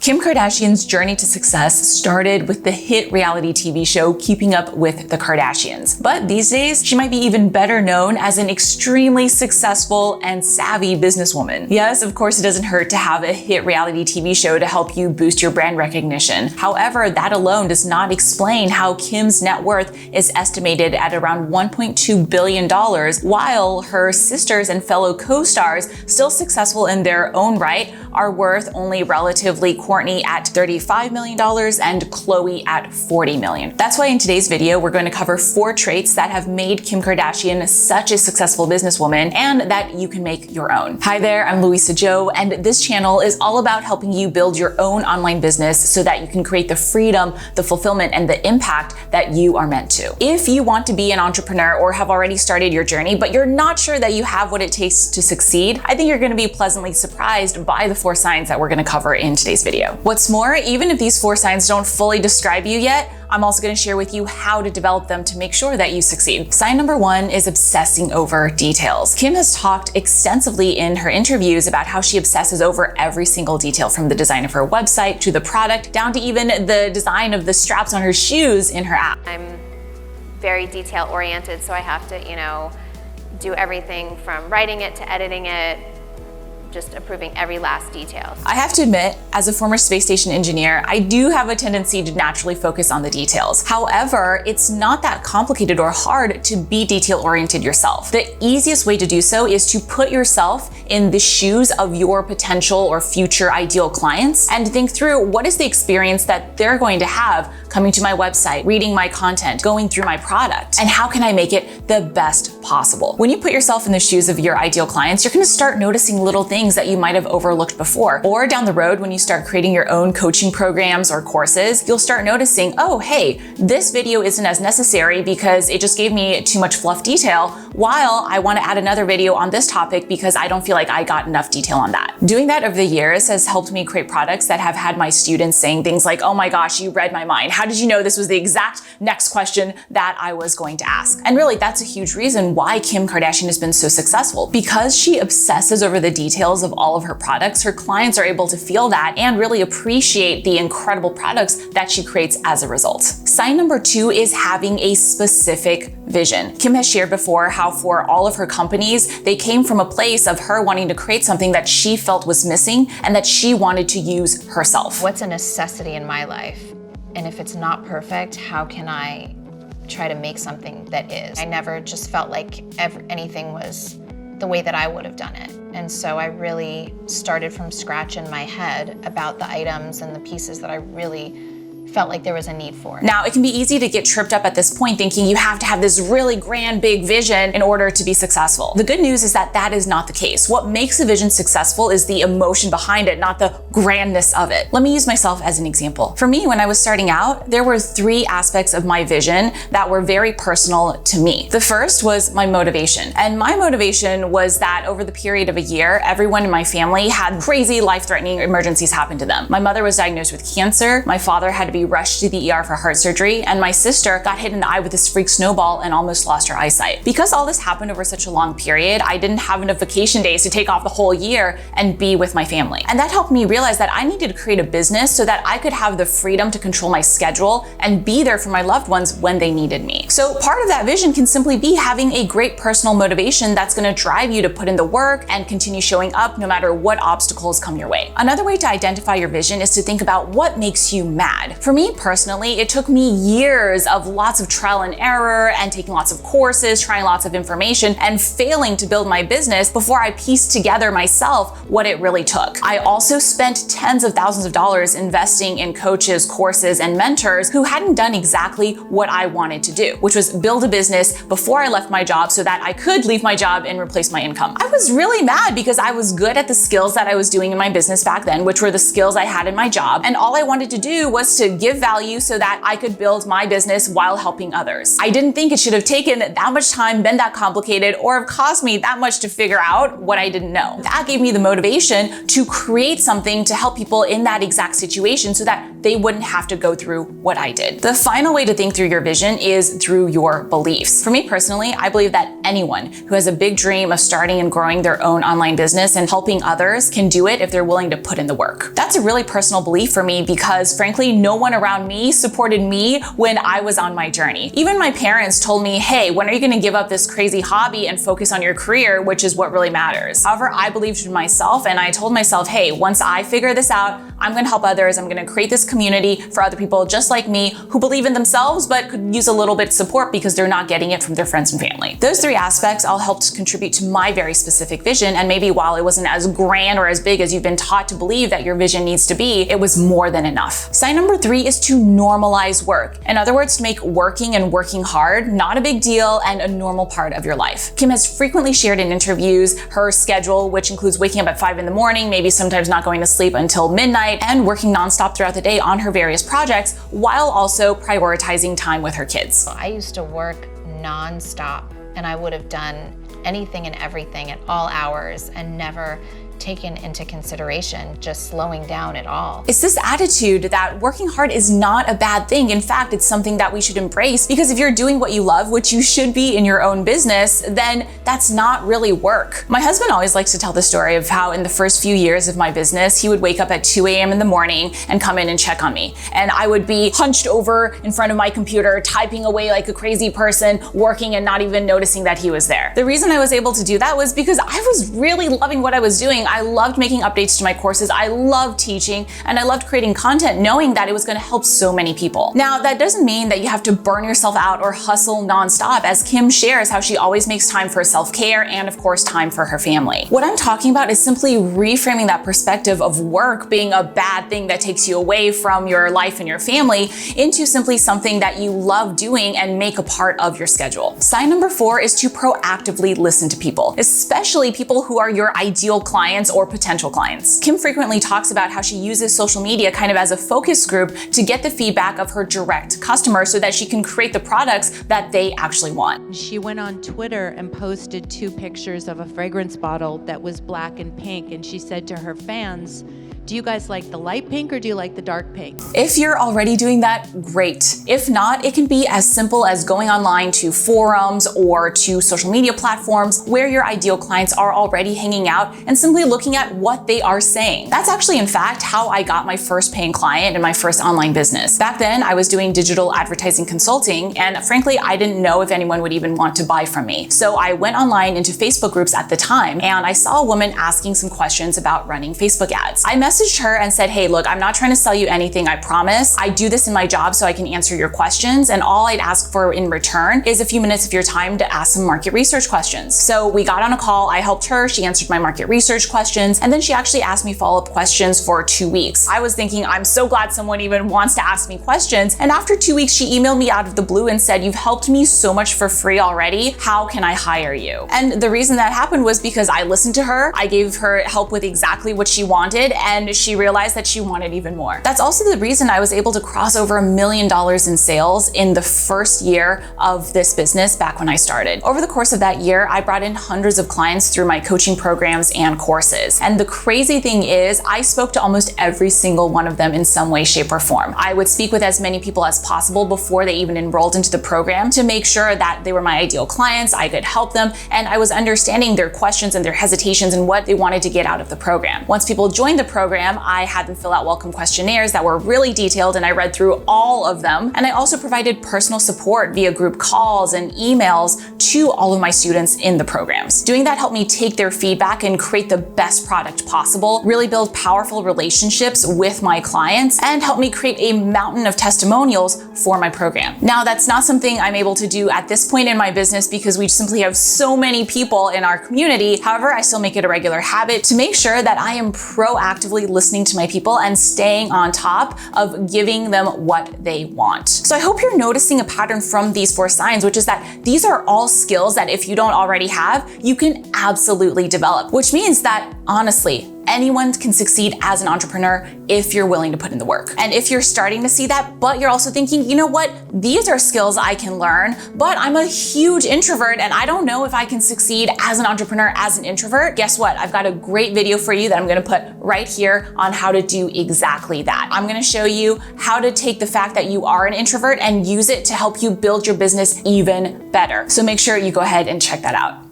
Kim Kardashian's journey to success started with the hit reality TV show Keeping Up with the Kardashians. But these days, she might be even better known as an extremely successful and savvy businesswoman. Yes, of course, it doesn't hurt to have a hit reality TV show to help you boost your brand recognition. However, that alone does not explain how Kim's net worth is estimated at around $1.2 billion, while her sisters and fellow co-stars, still successful in their own right, are worth only relatively Kourtney at $35 million and Khloe at $40 million. That's why in today's video, we're going to cover 4 traits that have made Kim Kardashian such a successful businesswoman and that you can make your own. Hi there, I'm Luisa Zhou, and this channel is all about helping you build your own online business so that you can create the freedom, the fulfillment, and the impact that you are meant to. If you want to be an entrepreneur or have already started your journey, but you're not sure that you have what it takes to succeed, I think you're going to be pleasantly surprised by the 4 signs that we're going to cover in today's video. What's more, even if these 4 signs don't fully describe you yet, I'm also going to share with you how to develop them to make sure that you succeed. Sign number 1 is obsessing over details. Kim has talked extensively in her interviews about how she obsesses over every single detail, from the design of her website to the product, down to even the design of the straps on her shoes in her app. I'm very detail oriented, so I have to, do everything from writing it to editing it, just approving every last detail. I have to admit, as a former space station engineer, I do have a tendency to naturally focus on the details. However, it's not that complicated or hard to be detail-oriented yourself. The easiest way to do so is to put yourself in the shoes of your potential or future ideal clients and think through what is the experience that they're going to have coming to my website, reading my content, going through my product, and how can I make it the best possible? When you put yourself in the shoes of your ideal clients, you're going to start noticing little things that you might have overlooked before. Or down the road, when you start creating your own coaching programs or courses, you'll start noticing, oh, hey, this video isn't as necessary because it just gave me too much fluff detail, while I want to add another video on this topic because I don't feel like I got enough detail on that. Doing that over the years has helped me create products that have had my students saying things like, oh my gosh, you read my mind. How did you know this was the exact next question that I was going to ask? And really, that's a huge reason why Kim Kardashian has been so successful. Because she obsesses over the details of all of her products, her clients are able to feel that and really appreciate the incredible products that she creates as a result. Sign number 2 is having a specific vision. Kim has shared before how for all of her companies, they came from a place of her wanting to create something that she felt was missing and that she wanted to use herself. What's a necessity in my life? And if it's not perfect, how can I try to make something that is? I never just felt like anything was the way that I would have done it. And so I really started from scratch in my head about the items and the pieces that I really felt like there was a need for. Now, it can be easy to get tripped up at this point thinking you have to have this really grand, big vision in order to be successful. The good news is that that is not the case. What makes a vision successful is the emotion behind it, not the grandness of it. Let me use myself as an example. For me, when I was starting out, there were 3 aspects of my vision that were very personal to me. The first was my motivation. And my motivation was that over the period of a year, everyone in my family had crazy life-threatening emergencies happen to them. My mother was diagnosed with cancer. My father had to be rushed to the ER for heart surgery, and my sister got hit in the eye with this freak snowball and almost lost her eyesight. Because all this happened over such a long period, I didn't have enough vacation days to take off the whole year and be with my family. And that helped me realize that I needed to create a business so that I could have the freedom to control my schedule and be there for my loved ones when they needed me. So part of that vision can simply be having a great personal motivation that's going to drive you to put in the work and continue showing up no matter what obstacles come your way. Another way to identify your vision is to think about what makes you mad. For me personally, it took me years of lots of trial and error and taking lots of courses, trying lots of information, and failing to build my business before I pieced together myself what it really took. I also spent tens of thousands of dollars investing in coaches, courses, and mentors who hadn't done exactly what I wanted to do, which was build a business before I left my job so that I could leave my job and replace my income. I was really mad because I was good at the skills that I was doing in my business back then, which were the skills I had in my job, and all I wanted to do was to give value so that I could build my business while helping others. I didn't think it should have taken that much time, been that complicated, or have cost me that much to figure out what I didn't know. That gave me the motivation to create something to help people in that exact situation so that they wouldn't have to go through what I did. The final way to think through your vision is through your beliefs. For me personally, I believe that anyone who has a big dream of starting and growing their own online business and helping others can do it if they're willing to put in the work. That's a really personal belief for me because frankly, no one around me supported me when I was on my journey. Even my parents told me, hey, when are you gonna give up this crazy hobby and focus on your career, which is what really matters? However, I believed in myself and I told myself, hey, once I figure this out, I'm gonna help others. I'm gonna create this community for other people just like me who believe in themselves but could use a little bit of support because they're not getting it from their friends and family. Those three aspects all helped contribute to my very specific vision, and maybe while it wasn't as grand or as big as you've been taught to believe that your vision needs to be, it was more than enough. Sign number 3 is to normalize work. In other words, to make working and working hard not a big deal and a normal part of your life. Kim has frequently shared in interviews her schedule, which includes waking up at 5 in the morning, maybe sometimes not going to sleep until midnight, and working nonstop throughout the day on her various projects while also prioritizing time with her kids. I used to work nonstop and I would have done anything and everything at all hours and never taken into consideration just slowing down at all. It's this attitude that working hard is not a bad thing. In fact, it's something that we should embrace because if you're doing what you love, which you should be in your own business, then that's not really work. My husband always likes to tell the story of how in the first few years of my business, he would wake up at 2 a.m. in the morning and come in and check on me. And I would be hunched over in front of my computer, typing away like a crazy person, working and not even noticing that he was there. The reason I was able to do that was because I was really loving what I was doing. I loved making updates to my courses. I loved teaching and I loved creating content knowing that it was going to help so many people. Now, that doesn't mean that you have to burn yourself out or hustle nonstop, as Kim shares how she always makes time for self-care and of course time for her family. What I'm talking about is simply reframing that perspective of work being a bad thing that takes you away from your life and your family into simply something that you love doing and make a part of your schedule. Sign number 4 is to proactively listen to people, especially people who are your ideal clients or potential clients. Kim frequently talks about how she uses social media kind of as a focus group to get the feedback of her direct customers so that she can create the products that they actually want. She went on Twitter and posted 2 pictures of a fragrance bottle that was black and pink, and she said to her fans, do you guys like the light pink or do you like the dark pink? If you're already doing that, great. If not, it can be as simple as going online to forums or to social media platforms where your ideal clients are already hanging out and simply looking at what they are saying. That's actually, in fact, how I got my first paying client in my first online business. Back then, I was doing digital advertising consulting, and frankly, I didn't know if anyone would even want to buy from me. So I went online into Facebook groups at the time, and I saw a woman asking some questions about running Facebook ads. I messaged her and said, hey, look, I'm not trying to sell you anything, I promise. I do this in my job so I can answer your questions, and all I'd ask for in return is a few minutes of your time to ask some market research questions. So we got on a call, I helped her, she answered my market research questions, and then she actually asked me follow-up questions for 2 weeks. I was thinking, I'm so glad someone even wants to ask me questions, and after 2 weeks, she emailed me out of the blue and said, you've helped me so much for free already, how can I hire you? And the reason that happened was because I listened to her, I gave her help with exactly what she wanted, and she realized that she wanted even more. That's also the reason I was able to cross over $1 million in sales in the first year of this business back when I started. Over the course of that year, I brought in hundreds of clients through my coaching programs and courses. And the crazy thing is, I spoke to almost every single one of them in some way, shape, or form. I would speak with as many people as possible before they even enrolled into the program to make sure that they were my ideal clients, I could help them, and I was understanding their questions and their hesitations and what they wanted to get out of the program. Once people joined the program, I had them fill out welcome questionnaires that were really detailed, and I read through all of them. And I also provided personal support via group calls and emails to all of my students in the programs. Doing that helped me take their feedback and create the best product possible, really build powerful relationships with my clients, and help me create a mountain of testimonials for my program. Now, that's not something I'm able to do at this point in my business because we simply have so many people in our community. However, I still make it a regular habit to make sure that I am proactively listening to my people and staying on top of giving them what they want. So I hope you're noticing a pattern from these 4 signs, which is that these are all skills that if you don't already have, you can absolutely develop, which means that honestly, anyone can succeed as an entrepreneur if you're willing to put in the work. And if you're starting to see that, but you're also thinking, you know what, these are skills I can learn, but I'm a huge introvert and I don't know if I can succeed as an entrepreneur as an introvert. Guess what? I've got a great video for you that I'm gonna put right here on how to do exactly that. I'm gonna show you how to take the fact that you are an introvert and use it to help you build your business even better. So make sure you go ahead and check that out.